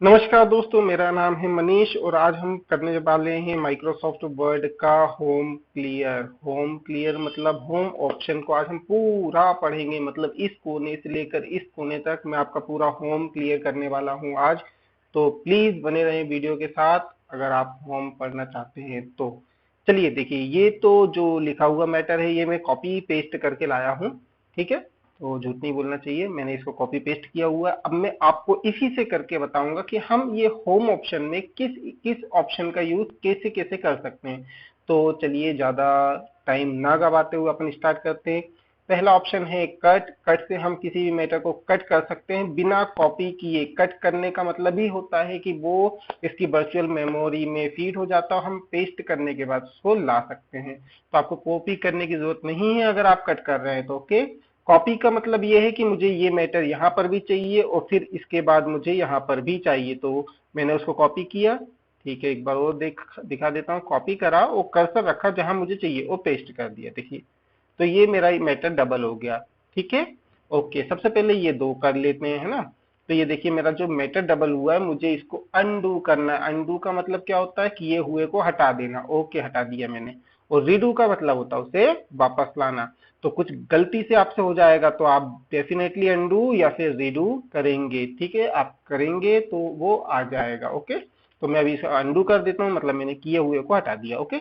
नमस्कार दोस्तों, मेरा नाम है मनीष और आज हम करने वाले हैं माइक्रोसॉफ्ट वर्ड का होम क्लियर। होम क्लियर मतलब होम ऑप्शन को आज हम पूरा पढ़ेंगे, मतलब इस कोने से लेकर इस कोने तक मैं आपका पूरा होम क्लियर करने वाला हूं आज। तो प्लीज बने रहें वीडियो के साथ अगर आप होम पढ़ना चाहते हैं तो। चलिए देखिए, ये तो जो लिखा हुआ मैटर है ये मैं कॉपी पेस्ट करके लाया हूँ। ठीक है, तो झूठ नहीं बोलना चाहिए, मैंने इसको कॉपी पेस्ट किया हुआ है। अब मैं आपको इसी से करके बताऊंगा कि हम ये होम ऑप्शन में किस किस ऑप्शन का यूज कैसे कैसे कर सकते हैं। तो चलिए ज्यादा टाइम ना गवाते हुए अपन स्टार्ट करते हैं। पहला ऑप्शन है कट। कट से हम किसी भी मैटर को कट कर सकते हैं बिना कॉपी किए। कट करने का मतलब ही होता है कि वो इसकी वर्चुअल मेमोरी में फीड हो जाता है, हम पेस्ट करने के बाद उसको ला सकते हैं। तो आपको कॉपी करने की जरूरत नहीं है अगर आप कट कर रहे हैं तो। ओके, कॉपी का मतलब ये है कि मुझे ये मैटर यहाँ पर भी चाहिए और फिर इसके बाद मुझे यहाँ पर भी चाहिए, तो मैंने उसको कॉपी किया। ठीक है, एक बार और दिखा देता हूँ। कॉपी करा और कर्सर रखा जहां मुझे चाहिए और पेस्ट कर दिया। देखिए, तो ये मेरा मैटर डबल हो गया। ठीक है, ओके, सबसे पहले ये दो कर लेते हैं, है ना। तो ये देखिए मेरा जो मैटर डबल हुआ है, मुझे इसको अनडू करना है। अनडू का मतलब क्या होता है, किए हुए को हटा देना। ओके, हटा दिया मैंने। और रीडू का मतलब होता है उसे वापस लाना। तो कुछ गलती से आपसे हो जाएगा तो आप डेफिनेटली अनडू या फिर रीडू करेंगे। ठीक है, आप करेंगे तो वो आ जाएगा। ओके, तो मैं अभी इसे अनडू कर देता हूँ, मतलब मैंने किए हुए को हटा दिया। ओके,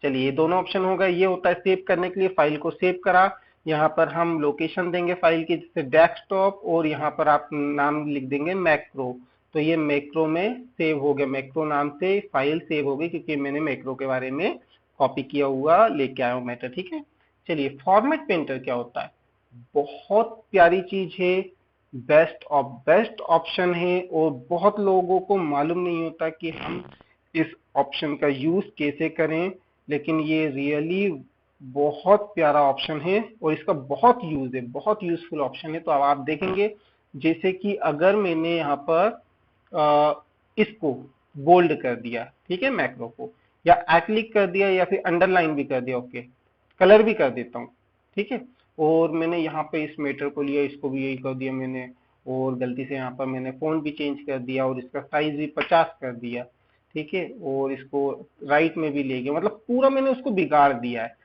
चलिए ये दोनों ऑप्शन हो गए। ये होता है सेव करने के लिए, फाइल को सेव करा। यहाँ पर हम लोकेशन देंगे फाइल की, जैसे डेस्कटॉप, और यहाँ पर आप नाम लिख देंगे मैक्रो। तो ये मैक्रो में सेव हो गया, मैक्रो नाम से फाइल सेव हो गई क्योंकि मैंने मैक्रो के बारे में कॉपी किया हुआ लेके आया हूँ मैटर। ठीक है, चलिए फॉर्मेट पेंटर क्या होता है। बहुत प्यारी चीज है, बेस्ट ऑफ बेस्ट ऑप्शन है और बहुत लोगों को मालूम नहीं होता कि हम इस ऑप्शन का यूज कैसे करें। लेकिन ये रियली बहुत प्यारा ऑप्शन है और इसका बहुत यूज है, बहुत यूजफुल ऑप्शन है। तो अब आप देखेंगे, जैसे कि अगर मैंने यहाँ पर इसको बोल्ड कर दिया, ठीक है, मैक्रो को, या एक्लिक कर दिया या फिर अंडरलाइन भी कर दिया। ओके, कलर भी कर देता हूँ। ठीक है, और मैंने यहाँ पे इस मीटर को लिया, इसको भी यही कर दिया मैंने। और गलती से यहाँ पर मैंने फ़ॉन्ट भी चेंज कर दिया और इसका साइज भी 50 कर दिया। ठीक है, और इसको राइट में भी ले गया, मतलब पूरा मैंने उसको बिगाड़ दिया है।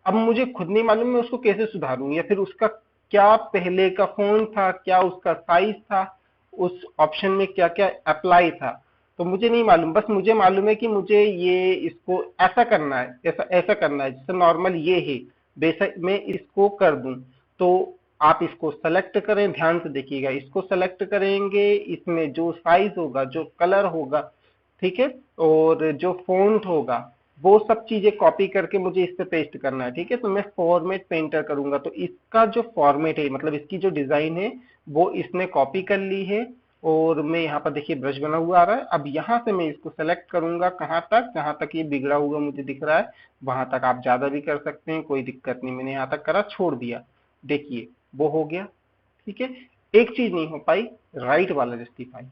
अब मुझे खुद नहीं मालूम मैं उसको कैसे सुधारूं, या फिर उसका क्या पहले का फ़ॉन्ट था, क्या उसका साइज था, उस ऑप्शन में क्या क्या अप्लाई था, तो मुझे नहीं मालूम। बस मुझे मालूम है कि मुझे ये इसको ऐसा करना है, ऐसा ऐसा करना है, जैसे नॉर्मल ये है, बेशक मैं इसको कर दूं। तो आप इसको सेलेक्ट करें, ध्यान से देखिएगा, इसको सेलेक्ट करेंगे, इसमें जो साइज होगा, जो कलर होगा, ठीक है, और जो फॉन्ट होगा, वो सब चीजें कॉपी करके मुझे इस पे पेस्ट करना है। ठीक है, तो मैं फॉर्मेट पेंटर करूंगा, तो इसका जो फॉर्मेट है, मतलब इसकी जो डिजाइन है, वो इसने कॉपी कर ली है। और मैं यहाँ पर देखिए ब्रश बना हुआ आ रहा है। अब यहाँ से मैं इसको सेलेक्ट करूंगा, कहाँ तक, जहाँ तक ये बिगड़ा हुआ मुझे दिख रहा है वहां तक। आप ज्यादा भी कर सकते हैं, कोई दिक्कत नहीं। मैंने यहाँ तक करा, छोड़ दिया। देखिए वो हो गया। ठीक है, एक चीज नहीं हो पाई, राइट वाला जस्टिफाई।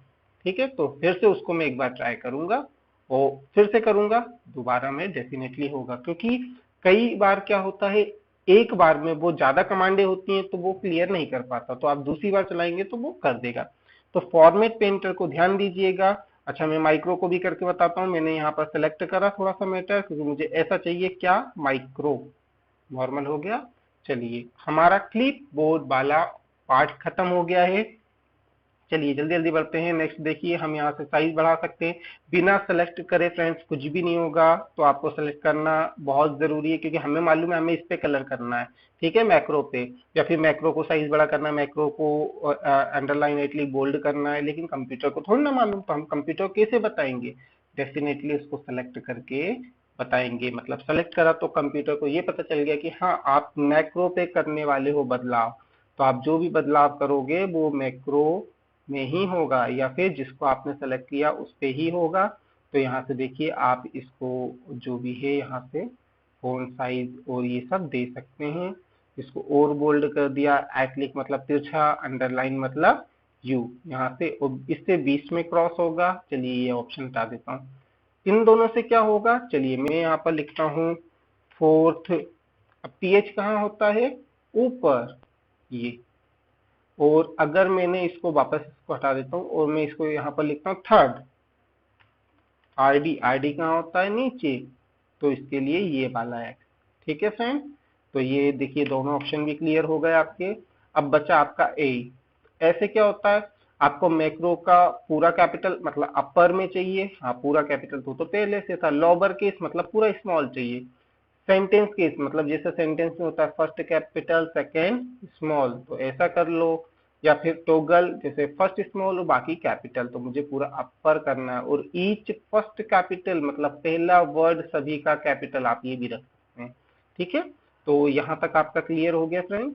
ठीक है, तो फिर से उसको मैं एक बार ट्राई करूंगा और फिर से करूंगा, दोबारा में डेफिनेटली होगा, क्योंकि कई बार क्या होता है, एक बार में वो ज्यादा कमांडें होती हैं तो वो क्लियर नहीं कर पाता, तो आप दूसरी बार चलाएंगे तो वो कर देगा। तो फॉर्मेट पेंटर को ध्यान दीजिएगा। अच्छा, मैं माइक्रो को भी करके बताता हूँ। मैंने यहाँ पर सेलेक्ट करा थोड़ा सा मैटर, क्योंकि मुझे ऐसा चाहिए, क्या, माइक्रो। नॉर्मल हो गया। चलिए हमारा क्लिप बोर्ड वाला पार्ट खत्म हो गया है। चलिए जल्दी जल्दी बढ़ते हैं। नेक्स्ट देखिए, हम यहाँ से साइज बढ़ा सकते हैं बिना सेलेक्ट करे। फ्रेंड्स कुछ भी नहीं होगा, तो आपको सेलेक्ट करना बहुत जरूरी है, क्योंकि हमें मालूम है हमें इस पे कलर करना है। ठीक है, मैक्रो पे, या फिर मैक्रो को साइज बड़ा करना है, मैक्रो को अंडरलाइन एटली बोल्ड करना है, लेकिन कंप्यूटर को थोड़ा ना मालूम, तो हम कंप्यूटर कैसे बताएंगे। डेफिनेटली उसको सेलेक्ट करके बताएंगे। मतलब सेलेक्ट करा तो कंप्यूटर को ये पता चल गया कि हाँ आप मैक्रो पे करने वाले हो बदलाव, तो आप जो भी बदलाव करोगे वो मैक्रो में ही होगा, या फिर जिसको आपने सेलेक्ट किया उस पे ही होगा। तो यहाँ से देखिए आप इसको जो भी है यहाँ से फॉन्ट साइज और ये सब दे सकते हैं। इसको और बोल्ड कर दिया, एटलिक मतलब तिरछा, अंडरलाइन मतलब यू, यहाँ से और इससे बीच में क्रॉस होगा। चलिए ये ऑप्शन हटा देता हूँ। इन दोनों से क्या होगा, चलिए मैं यहाँ पर लिखता हूँ फोर्थ। अब पीएच कहाँ होता है, ऊपर, ये और अगर मैंने इसको वापस इसको हटा देता हूँ और मैं इसको यहाँ पर लिखता हूँ थर्ड, आरडी, आरडी कहाँ होता है नीचे, तो इसके लिए ये वाला है। ठीक है फ्रेंड, तो ये देखिए दोनों ऑप्शन भी क्लियर हो गए आपके। अब बचा आपका ए। ऐसे क्या होता है, आपको मैक्रो का पूरा कैपिटल मतलब अपर में चाहिए, हाँ पूरा कैपिटल तो पहले से था, लोअर केस मतलब पूरा स्मॉल चाहिए। सेंटेंस केस मतलब जैसे सेंटेंस में होता है फर्स्ट कैपिटल सेकेंड स्मॉल, तो ऐसा कर लो। या फिर टोगल जैसे फर्स्ट स्मॉल और बाकी कैपिटल, तो मुझे पूरा अपर करना है। और ईच फर्स्ट कैपिटल मतलब पहला वर्ड सभी का कैपिटल, आप ये भी रख सकते हैं। ठीक है, तो यहाँ तक आपका क्लियर हो गया फ्रेंड।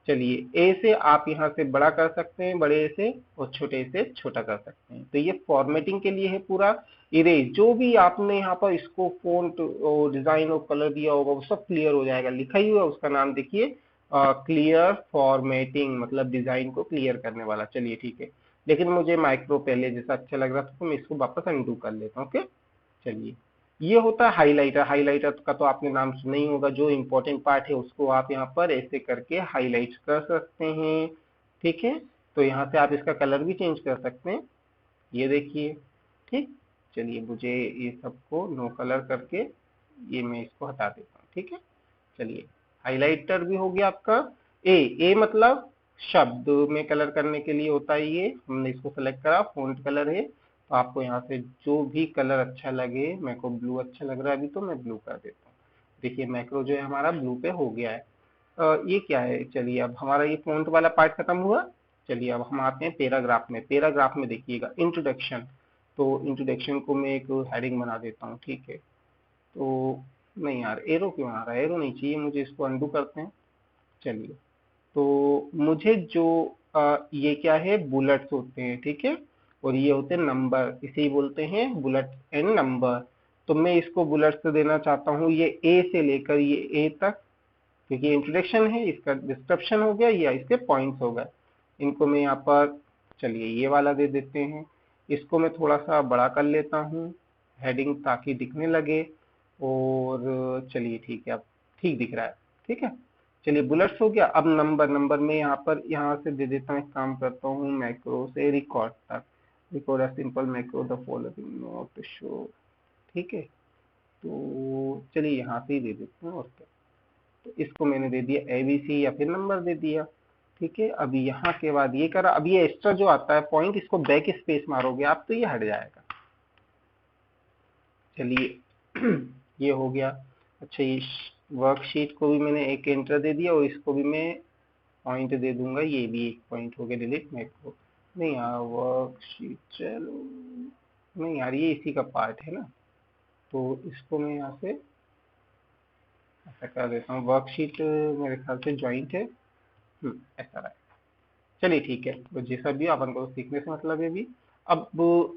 चलिए ए से आप यहाँ से बड़ा कर सकते हैं, बड़े से, और छोटे से छोटा कर सकते हैं। तो ये फॉर्मेटिंग के लिए है पूरा। इरेज जो भी आपने यहाँ पर इसको फोंट और डिजाइन और कलर दिया होगा वो सब क्लियर हो जाएगा। लिखा ही हुआ है उसका नाम देखिए, क्लियर फॉर्मेटिंग मतलब डिजाइन को क्लियर करने वाला। चलिए ठीक है, लेकिन मुझे माइक्रो पहले जैसा अच्छा लग रहा था तो मैं इसको वापस अनडू कर लेता हूँ। ओके, चलिए। ये होता है हाइलाइटर। हाइलाइटर का तो आपने नाम सुना ही होगा, जो इंपॉर्टेंट पार्ट है उसको आप यहाँ पर ऐसे करके हाईलाइट कर सकते हैं। ठीक है, तो यहाँ से आप इसका कलर भी चेंज कर सकते हैं, ये देखिए। ठीक, चलिए मुझे ये सबको नो कलर करके ये मैं इसको हटा देता हूँ। ठीक है, चलिए हाइलाइटर भी हो गया आपका। ए, ए मतलब शब्द में कलर करने के लिए होता है ये, हमने इसको सेलेक्ट करा, फ़ॉन्ट कलर है। तो आपको यहाँ से जो भी कलर अच्छा लगे, मेरे को ब्लू अच्छा लग रहा है अभी तो मैं ब्लू कर देता हूँ। देखिए मैक्रो जो है हमारा ब्लू पे हो गया है। ये क्या है, चलिए अब हमारा ये फ़ॉन्ट वाला पार्ट खत्म हुआ। चलिए अब हम आते हैं पैराग्राफ में। पैराग्राफ में देखिएगा इंट्रोडक्शन, तो इंट्रोडक्शन को मैं एक हेडिंग बना देता हूँ। ठीक है, तो नहीं यार एरो क्यों आ रहा है, एरो नहीं चाहिए मुझे, इसको अंडू करते हैं। चलिए, तो मुझे जो ये क्या है, बुलेट्स होते हैं। ठीक है, और ये होते हैं नंबर, इसे ही बोलते हैं बुलेट एंड नंबर। तो मैं इसको बुलेट्स देना चाहता हूँ ये ए से लेकर ये ए तक, क्योंकि इंट्रोडक्शन है, इसका डिस्क्रिप्शन हो गया या इसके पॉइंट्स हो गए। इनको मैं यहाँ पर, चलिए ये वाला दे देते हैं। इसको मैं थोड़ा सा बड़ा कर लेता हूँ हेडिंग, ताकि दिखने लगे। और चलिए ठीक है, अब ठीक दिख रहा है। ठीक है, चलिए बुलेट्स हो गया। अब नंबर, नंबर में यहाँ पर यहाँ से दे देता हूँ, एक काम करता हूँ मैक्रो से रिकॉर्ड तक। Record a simple macro the following note show. ठीक है, तो चलिए यहाँ से ही दे देते हैं, और क्या। तो इसको मैंने दे दिया एबीसी या फिर नंबर दे दिया। ठीक है, अब यहाँ के बाद ये करा, अब ये एक्स्ट्रा जो आता है पॉइंट, इसको बैक स्पेस मारोगे आप तो ये हट जाएगा। चलिए ये हो गया। अच्छा, ये वर्कशीट को भी मैंने एक एंटर दे दिया और इसको भी मैं पॉइंट दे दूंगा, ये भी एक पॉइंट हो गया। डिलीट मैक्रो नहीं यार, वर्कशीट, चलो नहीं यार ये इसी का पार्ट है ना, तो इसको मैं यहाँ से ऐसा कर देता हूँ। वर्कशीट मेरे ख्याल से ज्वाइंट है, ऐसा रहा। चलिए ठीक है, तो जैसा भी हो, अपन को सीखने से मतलब है भी। अब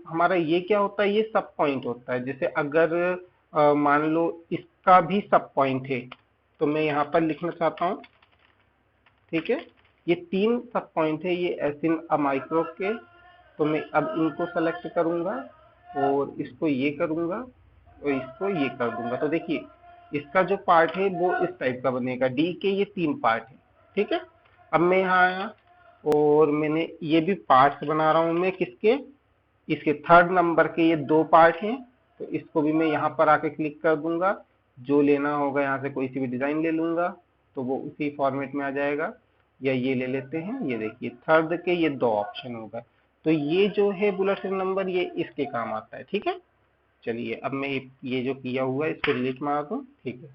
हमारा ये क्या होता है, ये सब पॉइंट होता है। जैसे अगर मान लो इसका भी सब पॉइंट है, तो मैं यहाँ पर लिखना चाहता हूँ। ठीक है, ये तीन सब पॉइंट है, ये एसिन माइक्रो के। तो मैं अब इनको सेलेक्ट करूंगा और इसको ये करूंगा और इसको ये कर दूंगा। तो देखिए इसका जो पार्ट है वो इस टाइप का बनेगा, डी के ये तीन पार्ट है। ठीक है, अब मैं यहाँ आया और मैंने ये भी पार्ट्स बना रहा हूँ मैं किसके, इसके थर्ड नंबर के ये दो पार्ट हैं। तो इसको भी मैं यहाँ पर आके क्लिक कर दूंगा, जो लेना होगा यहाँ से कोई सी भी डिजाइन ले लूंगा, तो वो उसी फॉर्मेट में आ जाएगा। या ये ले लेते हैं, ये देखिए थर्ड के ये दो ऑप्शन हो गए। तो ये जो है बुलेट नंबर ये इसके काम आता है। ठीक है, चलिए अब मैं ये जो किया हुआ है इसको डिलीट मार दूं। ठीक है,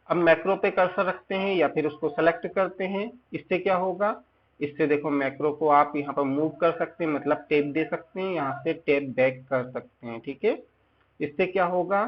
अब मैक्रो पे कर्सर रखते हैं या फिर उसको सेलेक्ट करते हैं। इससे क्या होगा, इससे देखो मैक्रो को आप यहाँ पर मूव कर सकते हैं, मतलब टैब दे सकते हैं, यहाँ से टैब बैक कर सकते हैं। ठीक है, इससे क्या होगा,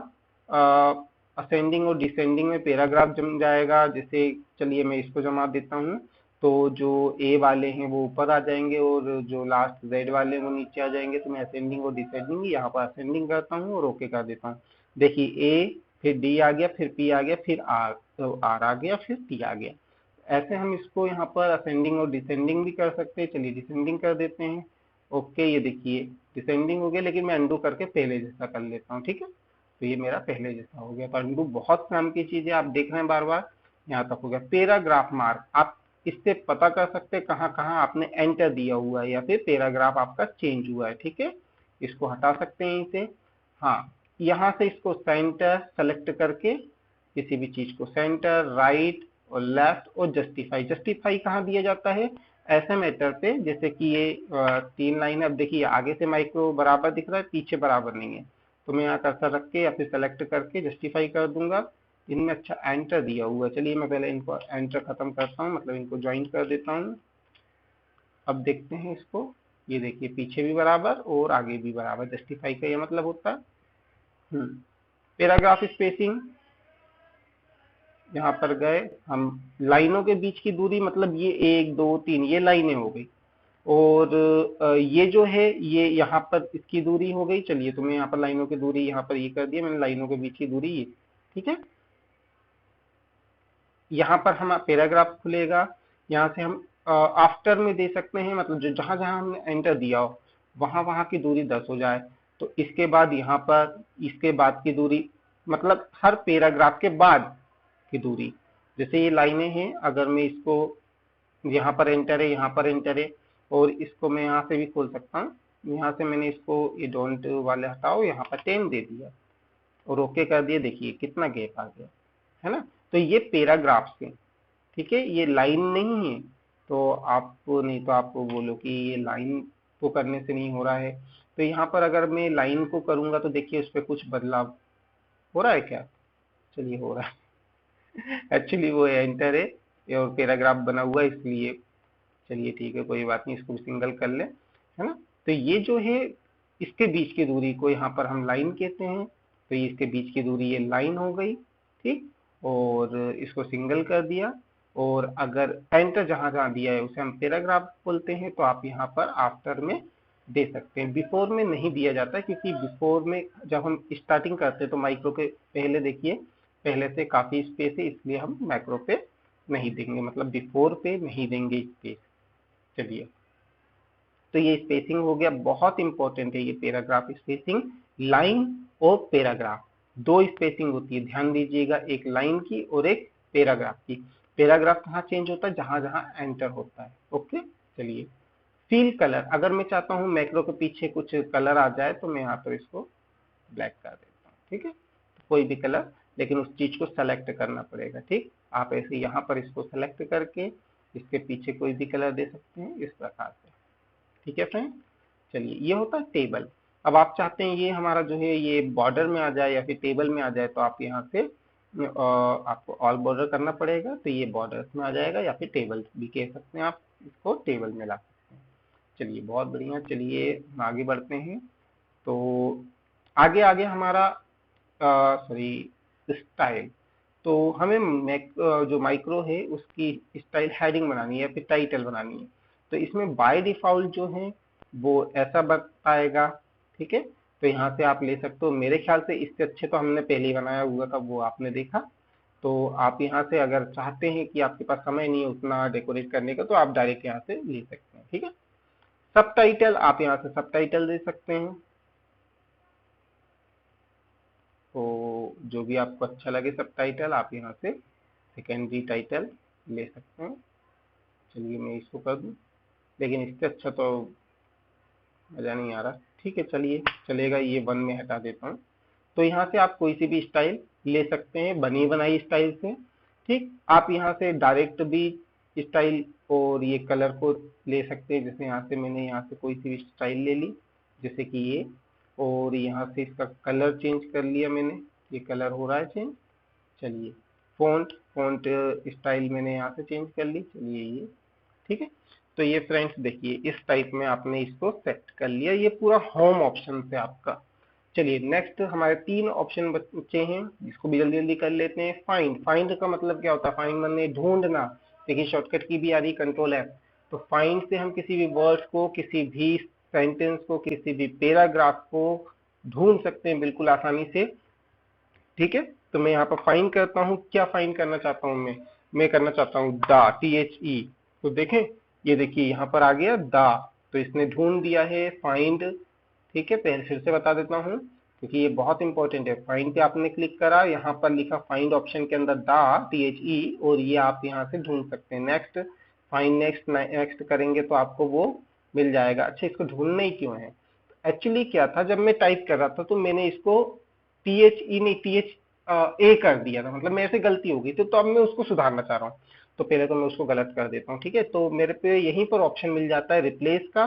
असेंडिंग और डिसेंडिंग में पैराग्राफ जम जाएगा। जैसे चलिए मैं इसको जमा देता हूँ, तो जो ए वाले हैं वो ऊपर आ जाएंगे और जो लास्ट जेड वाले हैं वो नीचे आ जाएंगे। तो मैं असेंडिंग और डिसेंडिंग यहाँ पर असेंडिंग करता हूँ और ओके कर देता हूँ। देखिए ए, फिर डी आ गया, फिर पी आ गया, फिर आर, तो आर आ गया, फिर टी आ गया। ऐसे हम इसको यहाँ पर असेंडिंग और डिसेंडिंग भी कर सकते हैं। चलिए डिसेंडिंग कर देते हैं। ओके, ये देखिए डिसेंडिंग हो गया, लेकिन मैं अंडू करके पहले जैसा कर लेता हूँ। ठीक है, तो ये मेरा पहले जैसा हो गया। पर अंडू बहुत काम की चीज है, आप देख रहे हैं बार बार। यहाँ तक हो गया। पैराग्राफ मार्क, आप इससे पता कर सकते हैं कहाँ कहाँ आपने एंटर दिया हुआ है या फिर पैराग्राफ आपका चेंज हुआ है। ठीक है, इसको हटा सकते हैं इसे। हाँ, यहाँ से इसको सेंटर सेलेक्ट करके किसी भी चीज को सेंटर, राइट और लेफ्ट और जस्टिफाई। जस्टिफाई कहाँ दिया जाता है? ऐसे मैटर पे जैसे कि ये 3 लाइन है। अब देखिए आगे से माइक्रो बराबर दिख रहा है, पीछे बराबर नहीं है, तो मैं यहाँ कर्सर रख के या फिर सेलेक्ट करके जस्टिफाई कर दूंगा। इनमें अच्छा एंटर दिया हुआ है। चलिए मैं पहले इनको एंटर खत्म करता हूँ, मतलब इनको ज्वाइन कर देता हूँ। अब देखते हैं इसको, ये देखिए पीछे भी बराबर और आगे भी बराबर। जस्टिफाई का ये मतलब होता है। पैराग्राफ स्पेसिंग, यहाँ पर गए हम, लाइनों के बीच की दूरी, मतलब ये 1 2 3 ये लाइनें हो गई, और ये जो है ये यहाँ पर इसकी दूरी हो गई। चलिए तो मैं यहाँ पर लाइनों की दूरी यहाँ पर ये कर दिया मैंने, लाइनों के बीच की दूरी ये। ठीक है, यहाँ पर हम पैराग्राफ खुलेगा, यहाँ से हम आफ्टर में दे सकते हैं, मतलब जो जहां जहां हमने एंटर दिया हो वहां वहां की दूरी 10 हो जाए। तो इसके बाद यहाँ पर इसके बाद की दूरी, मतलब हर पैराग्राफ के बाद की दूरी। जैसे ये लाइनें हैं, अगर मैं इसको यहाँ पर एंटर है, यहाँ पर एंटर है, और इसको मैं यहाँ से भी खोल सकता हूँ। यहाँ से मैंने इसको ये डोंट वाले हटाओ, यहाँ पर 10 दे दिया और ओके कर दिया। देखिए कितना गैप आ गया, है ना। तो ये पैराग्राफ से, ठीक है, ये लाइन नहीं है। तो आप नहीं तो आप बोलो कि ये लाइन को करने से नहीं हो रहा है। तो यहाँ पर अगर मैं लाइन को करूंगा तो देखिए उस पर कुछ बदलाव हो रहा है क्या? चलिए हो रहा है। एक्चुअली वो एंटर है और पैराग्राफ बना हुआ है इसलिए। चलिए ठीक है, कोई बात नहीं, इसको सिंगल कर ले, है ना। तो ये जो है इसके बीच की दूरी को यहाँ पर हम लाइन कहते हैं। तो ये इसके बीच की दूरी ये लाइन हो गई, ठीक। और इसको सिंगल कर दिया, और अगर एंटर जहां जहां दिया है उसे हम पैराग्राफ बोलते हैं। तो आप यहाँ पर आफ्टर में दे सकते हैं, बिफोर में नहीं दिया जाता, क्योंकि बिफोर में जब हम स्टार्टिंग करते हैं तो माइक्रो के पहले देखिए पहले से काफी स्पेस है, इसलिए हम मैक्रो पे नहीं देंगे, मतलब बिफोर पे नहीं देंगे स्पेस। चलिए, तो ये स्पेसिंग हो गया, बहुत इंपॉर्टेंट है ये पैराग्राफ स्पेसिंग। लाइन और पैराग्राफ दो स्पेसिंग होती है, ध्यान दीजिएगा, एक लाइन की और एक पैराग्राफ की। पैराग्राफ कहाँ चेंज होता है? जहां जहां एंटर होता है। ओके, चलिए। फील कलर, अगर मैं चाहता हूं मैक्रो के पीछे कुछ कलर आ जाए तो मैं यहाँ पर इसको ब्लैक कर देता हूँ। ठीक है, तो कोई भी कलर, लेकिन उस चीज को सेलेक्ट करना पड़ेगा। ठीक, आप ऐसे यहाँ पर इसको सेलेक्ट करके इसके पीछे कोई भी कलर दे सकते हैं इस प्रकार से। ठीक है फ्रेंड, चलिए ये होता है टेबल। अब आप चाहते हैं ये हमारा जो है ये बॉर्डर में आ जाए या फिर टेबल में आ जाए, तो आप यहाँ से आपको ऑल बॉर्डर करना पड़ेगा, तो ये बॉर्डर्स में आ जाएगा, या फिर टेबल भी कह सकते हैं, आप इसको टेबल में ला सकते हैं। चलिए बहुत बढ़िया, चलिए हम आगे बढ़ते हैं। तो आगे आगे हमारा सॉरी स्टाइल। तो हमें जो माइक्रो है उसकी स्टाइल हेडिंग बनानी है या फिर टाइटल बनानी है। तो इसमें बाय डिफॉल्ट जो है वो ऐसा बताएगा। ठीक है, तो यहाँ से आप ले सकते हो। मेरे ख्याल से इससे अच्छे तो हमने पहले ही बनाया हुआ था, वो आपने देखा। तो आप यहाँ से अगर चाहते हैं कि आपके पास समय नहीं है उतना डेकोरेट करने का, तो आप डायरेक्ट यहाँ से ले सकते हैं। ठीक है, सब टाइटल, आप यहाँ से सब टाइटल दे सकते हैं। तो जो भी आपको अच्छा लगे सब टाइटल, आप यहाँ से सेकेंडरी टाइटल ले सकते हैं। चलिए मैं इसको कर दूं, लेकिन इससे अच्छा तो मज़ा नहीं आ रहा। ठीक है, चलिए चलेगा, ये 1 में हटा देता हूँ। तो यहाँ से आप कोई सी भी स्टाइल ले सकते हैं, बनी बनाई स्टाइल से। ठीक, आप यहाँ से डायरेक्ट भी स्टाइल और ये कलर को ले सकते हैं। जैसे यहाँ से मैंने यहाँ से कोई सी भी स्टाइल ले ली, जैसे कि ये, और यहाँ से इसका कलर चेंज कर लिया मैंने, ये कलर हो रहा है चेंज। चलिए, फ़ॉन्ट फ़ॉन्ट स्टाइल मैंने यहाँ से चेंज कर ली। चलिए ये ठीक है। तो ये फ्रेंड्स देखिए इस टाइप में आपने इसको सेट कर लिया, ये पूरा होम ऑप्शन से आपका। चलिए नेक्स्ट हमारे 3 ऑप्शन बचे हैं, जिसको भी जल्दी जल्दी कर लेते हैं। फाइंड, फाइंड का मतलब क्या होता है? फाइंड माने ढूंढना। देखिए शॉर्टकट की भी आ रही कंट्रोल एफ। तो फाइंड से हम किसी भी वर्ड को, किसी भी सेंटेंस को, किसी भी पैराग्राफ को ढूंढ सकते हैं बिल्कुल आसानी से। ठीक है, तो मैं यहाँ पर फाइंड करता हूँ। क्या फाइंड करना चाहता हूँ मैं करना चाहता हूँ दा, THE। तो देखें, ये देखिए यहाँ पर आ गया दा, तो इसने ढूंढ दिया है फाइंड। ठीक है, पहले फिर से बता देता हूँ क्योंकि ये बहुत इंपॉर्टेंट है। फाइंड पे आपने क्लिक करा, यहाँ पर लिखा फाइंड ऑप्शन के अंदर दा, THE, और ये आप यहाँ से ढूंढ सकते हैं। नेक्स्ट, फाइंड नेक्स्ट नेक्स्ट करेंगे तो आपको वो मिल जाएगा। अच्छा, इसको ढूंढना ही क्यों है? एक्चुअली क्या था, जब मैं टाइप कर रहा था तो मैंने इसको टी एच ई नहीं टी एच ए कर दिया था, मतलब मेरे से गलती हो गई थी, तो अब मैं उसको सुधारना चाह रहा हूँ। तो पहले तो मैं उसको गलत कर देता हूँ, ठीक है। तो मेरे पे यहीं पर ऑप्शन मिल जाता है रिप्लेस का,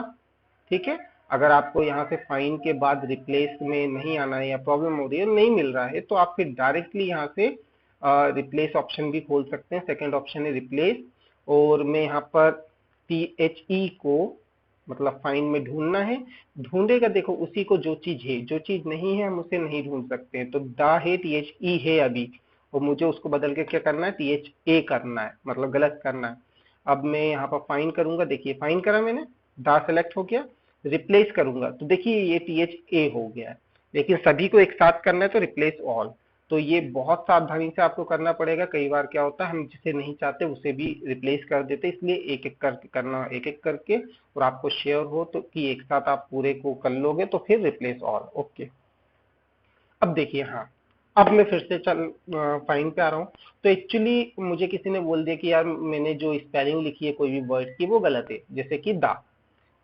ठीक है। अगर आपको यहाँ से फाइन के बाद रिप्लेस में नहीं आना है या प्रॉब्लम हो रही है, नहीं मिल रहा है, तो आप फिर डायरेक्टली यहाँ से रिप्लेस ऑप्शन भी खोल सकते हैं। सेकंड ऑप्शन है रिप्लेस, और मैं यहाँ पर टी एच ई को मतलब फाइन में ढूंढना है, ढूंढेगा। देखो उसी को, जो चीज है, जो चीज नहीं है हम उसे नहीं ढूंढ सकते हैं। तो दा है टी एच ई है अभी, और मुझे उसको बदल के क्या करना है, टी एच ए करना है, मतलब गलत करना है। अब मैं यहाँ पर फाइन करूंगा, देखिए फाइन करा मैंने, दा सेलेक्ट हो गया। रिप्लेस करूंगा तो देखिए ये टी एच ए हो गया है, लेकिन सभी को एक साथ करना है तो रिप्लेस ऑल। तो ये बहुत सावधानी से आपको करना पड़ेगा। कई बार क्या होता है, हम जिसे नहीं चाहते उसे भी रिप्लेस कर देते, इसलिए एक एक करके करना, एक एक करके। और आपको श्योर हो तो कि एक साथ आप पूरे को कर लोगे तो फिर रिप्लेस ऑल। ओके, अब देखिए, हाँ, अब मैं फिर से चल फाइन पे आ रहा हूँ। तो एक्चुअली मुझे किसी ने बोल दिया कि यार मैंने जो स्पेलिंग लिखी है कोई भी वर्ड की वो गलत है, जैसे कि दा।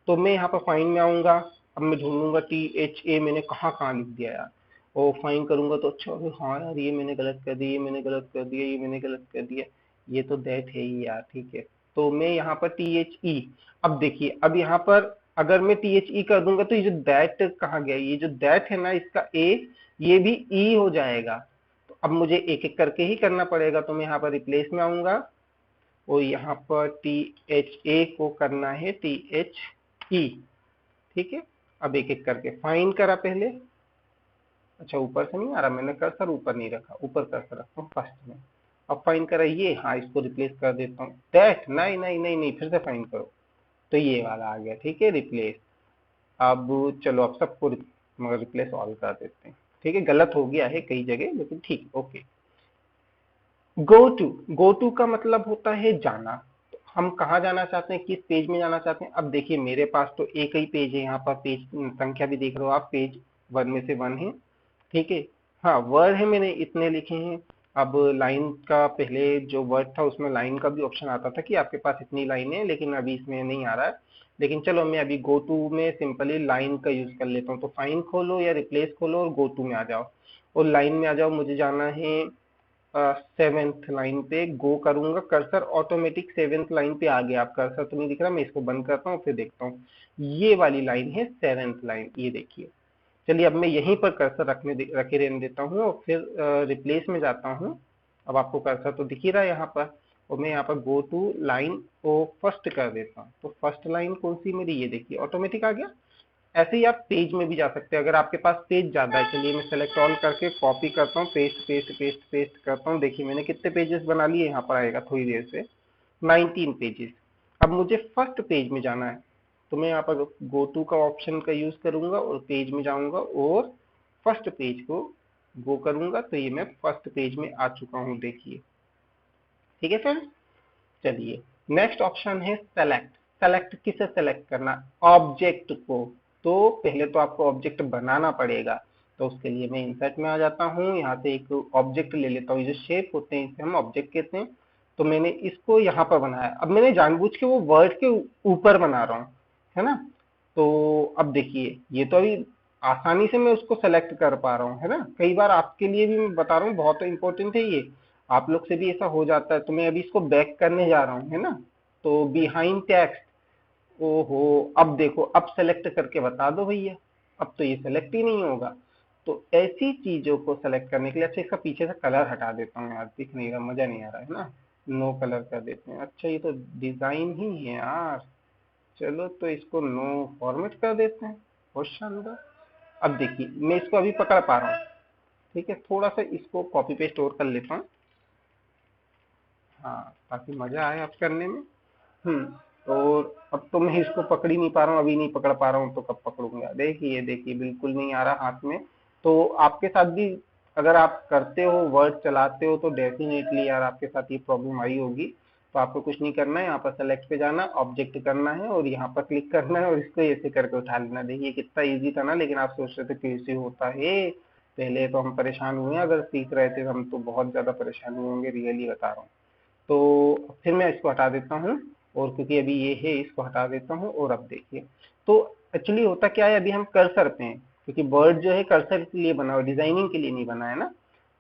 तो मैं यहाँ पर फाइन में आऊंगा। अब मैं ढूंढूंगा टी एच ए मैंने कहाँ कहाँ लिख दिया यार, और फाइन करूंगा तो अच्छा, अरे हाँ यार ये मैंने गलत कर दिया, ये मैंने गलत कर दिया, ये मैंने गलत कर दिया, ये तो दैट है ही यार, ठीक है। तो मैं यहाँ पर टी एच ई, अब देखिए, अब यहाँ पर अगर मैं टी एच ई कर दूंगा तो ये जो दैट कहाँ गया, ये जो दैट है ना इसका ए, ये भी ई हो जाएगा। तो अब मुझे एक एक करके ही करना पड़ेगा। तो मैं यहाँ पर रिप्लेस में आऊंगा, और यहाँ पर टी एच ए को करना है टी एच ई, ठीक है। अब एक एक करके फाइन करा पहले। अच्छा, ऊपर से नहीं आ रहा, मैंने कर्सर ऊपर नहीं रखा, ऊपर कर्सर रखता हूँ फर्स्ट में। अब फाइन करा ये, हाँ इसको रिप्लेस कर देता हूँ, दैट, नहीं नहीं नहीं नहीं, फिर से फाइन करो। तो ये वाला आ गया, ठीक है, रिप्लेस। अब चलो, अब सबको मगर रिप्लेस ऑल कर देते हैं, ठीक है। गलत हो गया है कई जगह, लेकिन ठीक, okay. Go to, go to का मतलब होता है जाना। तो हम कहाँ जाना चाहते हैं, किस पेज में जाना चाहते हैं? अब देखिए मेरे पास तो एक ही पेज है, यहाँ पर पेज संख्या भी देख रहे हो आप, पेज 1 में से 1 है, ठीक है। हाँ, वर्ड है मैंने इतने लिखे हैं। अब लाइन का पहले जो वर्ड था उसमें लाइन का भी ऑप्शन आता था कि आपके पास इतनी लाइन है, लेकिन अभी इसमें नहीं आ रहा है। लेकिन चलो मैं अभी गो टू में सिंपली लाइन का यूज कर लेता हूँ। तो फाइन खोलो या रिप्लेस खोलो और गो टू में आ जाओ, और लाइन में आ जाओ। मुझे जाना है 7th लाइन पे, गो करूंगा, कर्सर ऑटोमेटिक 7th लाइन पे आ गया। आप कर्सर तो नहीं दिख रहा, मैं इसको बंद करता हूँ फिर देखता हूँ। ये वाली लाइन है 7th लाइन, ये देखिए। चलिए अब मैं यहीं पर कर्सर रखे रहने देता हूँ, और फिर रिप्लेस में जाता हूँ। अब आपको कर्सर तो दिख ही रहा है यहाँ पर, और मैं यहाँ पर गो टू लाइन को फर्स्ट कर देता हूँ। तो फर्स्ट लाइन कौन सी मेरी, ये देखिए ऑटोमेटिक आ गया। ऐसे ही आप पेज में भी जा सकते हैं अगर आपके पास पेज ज्यादा है। चलिए मैं सेलेक्ट ऑल करके कॉपी करता हूँ, पेस्ट पेस्ट पेस्ट पेस्ट करता हूँ। देखिए मैंने कितने पेजेस बना लिए, यहाँ पर आएगा थोड़ी देर से 19 पेजेस। अब मुझे फर्स्ट पेज में जाना है, तो मैं यहाँ पर गो टू का ऑप्शन का यूज करूंगा और पेज में जाऊंगा और फर्स्ट पेज को गो करूंगा। तो ये मैं फर्स्ट पेज में आ चुका हूँ, देखिए, ठीक है फ्रेंड्स। चलिए, नेक्स्ट ऑप्शन है सेलेक्ट। सेलेक्ट किसे सेलेक्ट करना, ऑब्जेक्ट को। तो पहले तो आपको ऑब्जेक्ट बनाना पड़ेगा। तो उसके लिए मैं इंसर्ट में आ जाता हूँ, यहाँ से एक ऑब्जेक्ट ले लेता हूँ। जो शेप होते हैं इसे हम ऑब्जेक्ट कहते हैं। तो मैंने इसको यहाँ पर बनाया। अब मैंने जानबूझ के वो वर्ड के ऊपर बना रहा हूँ, है ना। तो अब देखिए, ये तो अभी आसानी से मैं उसको सेलेक्ट कर पा रहा हूँ, है ना। कई बार आपके लिए भी मैं बता रहा हूँ, बहुत इंपॉर्टेंट है ये, आप लोग से भी ऐसा हो जाता है। तो मैं अभी इसको बैक करने जा रहा हूँ, है ना। तो बिहाइंड टेक्स्ट, ओहो, अब देखो, अब सेलेक्ट करके बता दो भैया, अब तो ये सेलेक्ट ही नहीं होगा। तो ऐसी चीजों को सेलेक्ट करने के लिए, अच्छा इसका पीछे से कलर हटा देता हूँ यार, दिख नहीं रहा, मजा नहीं आ रहा है ना। नो कलर कर देते हैं। अच्छा ये तो डिजाइन ही है यार, चलो तो इसको नो फॉर्मेट कर देते हैं। बहुत शानदार। अब देखिए मैं इसको अभी पकड़ पा रहा हूँ, ठीक है। थोड़ा सा इसको कॉपी पेस्ट और कर लेता हूँ, हाँ, ताकि मजा आए आप करने में। और अब तो मैं इसको पकड़ ही नहीं पा रहा हूँ, अभी नहीं पकड़ पा रहा हूँ तो कब पकड़ूंगा। देखिए देखिए, बिल्कुल नहीं आ रहा हाथ में। तो आपके साथ भी अगर आप करते हो, वर्ड चलाते हो, तो डेफिनेटली यार आपके साथ ये प्रॉब्लम आई होगी। तो आपको कुछ नहीं करना है, यहाँ पर सेलेक्ट पे जाना, ऑब्जेक्ट करना है और यहाँ पर क्लिक करना है और इसको ऐसे करके उठा लेना। देखिए कितना ईजी था ना, लेकिन आप सोच रहे थे कैसे होता है। पहले तो हम परेशान हुए, अगर सीख रहे थे हम तो बहुत ज्यादा परेशान हुए होंगे, रियली बता रहा हूँ। तो फिर मैं इसको हटा देता हूँ, और क्योंकि अभी ये है इसको हटा देता हूँ। और अब देखिए, तो एक्चुअली होता क्या है, अभी हम कर्सर पे हैं क्योंकि बर्ड जो है कर्सर के लिए बना हुआ, डिजाइनिंग के लिए नहीं बना है ना।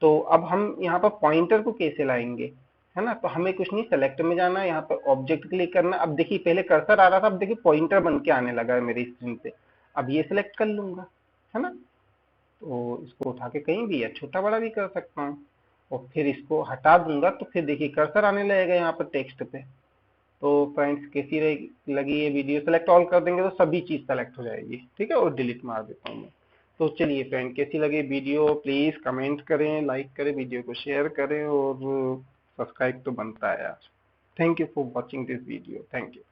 तो अब हम यहाँ पर पॉइंटर को कैसे लाएंगे, है ना। तो हमें कुछ नहीं, सेलेक्ट में जाना है, यहाँ पर ऑब्जेक्ट क्लिक करना। अब देखिए पहले कर्सर आ रहा था, अब देखिए पॉइंटर बन के आने लगा है मेरी स्क्रीन पे। अब ये सिलेक्ट कर लूंगा, है ना। तो इसको उठा के कहीं भी या छोटा बड़ा भी कर सकता हूँ। और फिर इसको हटा दूंगा तो फिर देखिए कर्सर आने लगेगा यहाँ पर टेक्स्ट पे। तो फ्रेंड्स कैसी लगी ये वीडियो, सेलेक्ट ऑल कर देंगे तो सभी चीज सेलेक्ट हो जाएगी, ठीक है। और डिलीट मार देता हूँ मैं। तो चलिए फ्रेंड, कैसी लगी वीडियो प्लीज कमेंट करें, लाइक करें, वीडियो को शेयर करें और सब्सक्राइब तो बनता है यार। Thank you for watching this video, thank you.